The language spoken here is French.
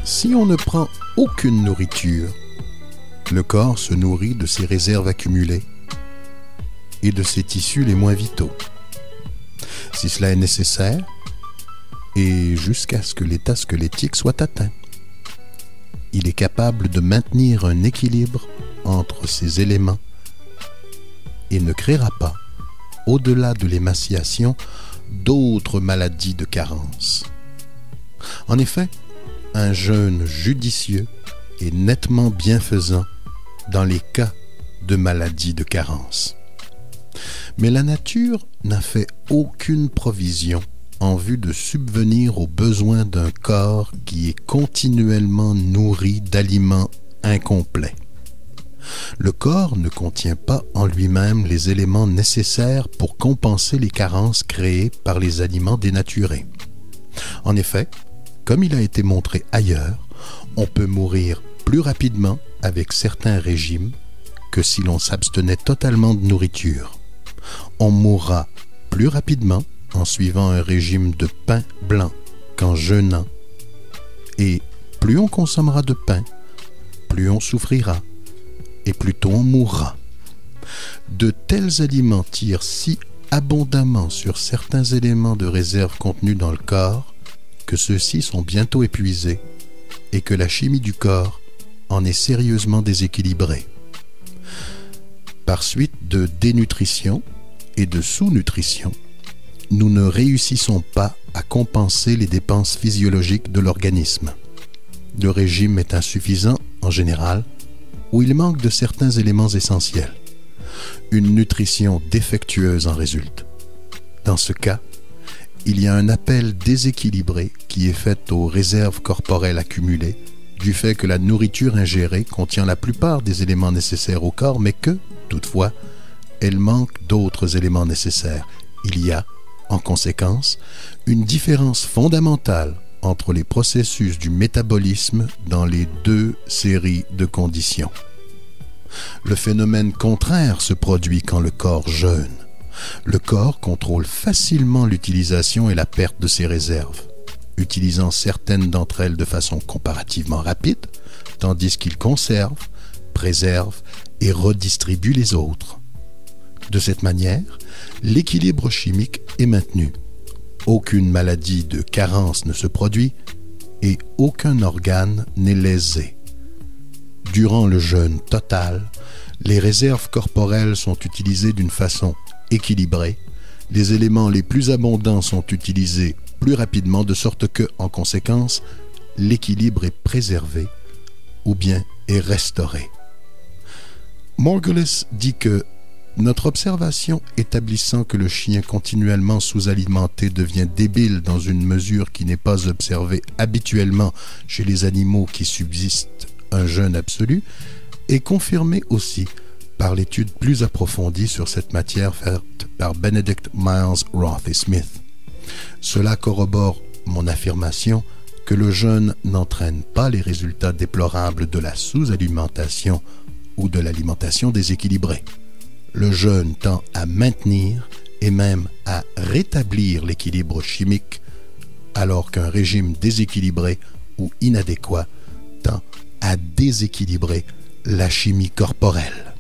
Si on ne prend aucune nourriture, le corps se nourrit de ses réserves accumulées et de ses tissus les moins vitaux. Si cela est nécessaire, et jusqu'à ce que l'état squelettique soit atteint, il est capable de maintenir un équilibre entre ces éléments et ne créera pas, au-delà de l'émaciation, d'autres maladies de carence. En effet, un jeûne judicieux est nettement bienfaisant dans les cas de maladies de carence. Mais la nature n'a fait aucune provision en vue de subvenir aux besoins d'un corps qui est continuellement nourri d'aliments incomplets. Le corps ne contient pas en lui-même les éléments nécessaires pour compenser les carences créées par les aliments dénaturés. En effet, comme il a été montré ailleurs, on peut mourir plus rapidement avec certains régimes que si l'on s'abstenait totalement de nourriture. On mourra plus rapidement en suivant un régime de pain blanc qu'en jeûnant. Et plus on consommera de pain, plus on souffrira et plus tôt on mourra. De tels aliments tirent si abondamment sur certains éléments de réserve contenus dans le corps que ceux-ci sont bientôt épuisés et que la chimie du corps en est sérieusement déséquilibrée. Par suite de dénutrition et de sous-nutrition, nous ne réussissons pas à compenser les dépenses physiologiques de l'organisme. Le régime est insuffisant en général, ou il manque de certains éléments essentiels. Une nutrition défectueuse en résulte. Dans ce cas, il y a un appel déséquilibré qui est fait aux réserves corporelles accumulées du fait que la nourriture ingérée contient la plupart des éléments nécessaires au corps, mais que, toutefois, elle manque d'autres éléments nécessaires. Il y a, en conséquence, une différence fondamentale entre les processus du métabolisme dans les deux séries de conditions. Le phénomène contraire se produit quand le corps jeûne. Le corps contrôle facilement l'utilisation et la perte de ses réserves, utilisant certaines d'entre elles de façon comparativement rapide, tandis qu'il conserve, préserve et redistribue les autres. De cette manière, l'équilibre chimique est maintenu. Aucune maladie de carence ne se produit et aucun organe n'est lésé. Durant le jeûne total, les réserves corporelles sont utilisées d'une façon équilibrée. Les éléments les plus abondants sont utilisés plus rapidement, de sorte que, en conséquence, l'équilibre est préservé ou bien est restauré. Margulis dit que notre observation établissant que le chien continuellement sous-alimenté devient débile dans une mesure qui n'est pas observée habituellement chez les animaux qui subsistent un jeûne absolu est confirmée aussi par l'étude plus approfondie sur cette matière faite par Benedict Miles Roth et Smith. Cela corrobore mon affirmation que le jeûne n'entraîne pas les résultats déplorables de la sous-alimentation ou de l'alimentation déséquilibrée. Le jeûne tend à maintenir et même à rétablir l'équilibre chimique, alors qu'un régime déséquilibré ou inadéquat tend à déséquilibrer la chimie corporelle.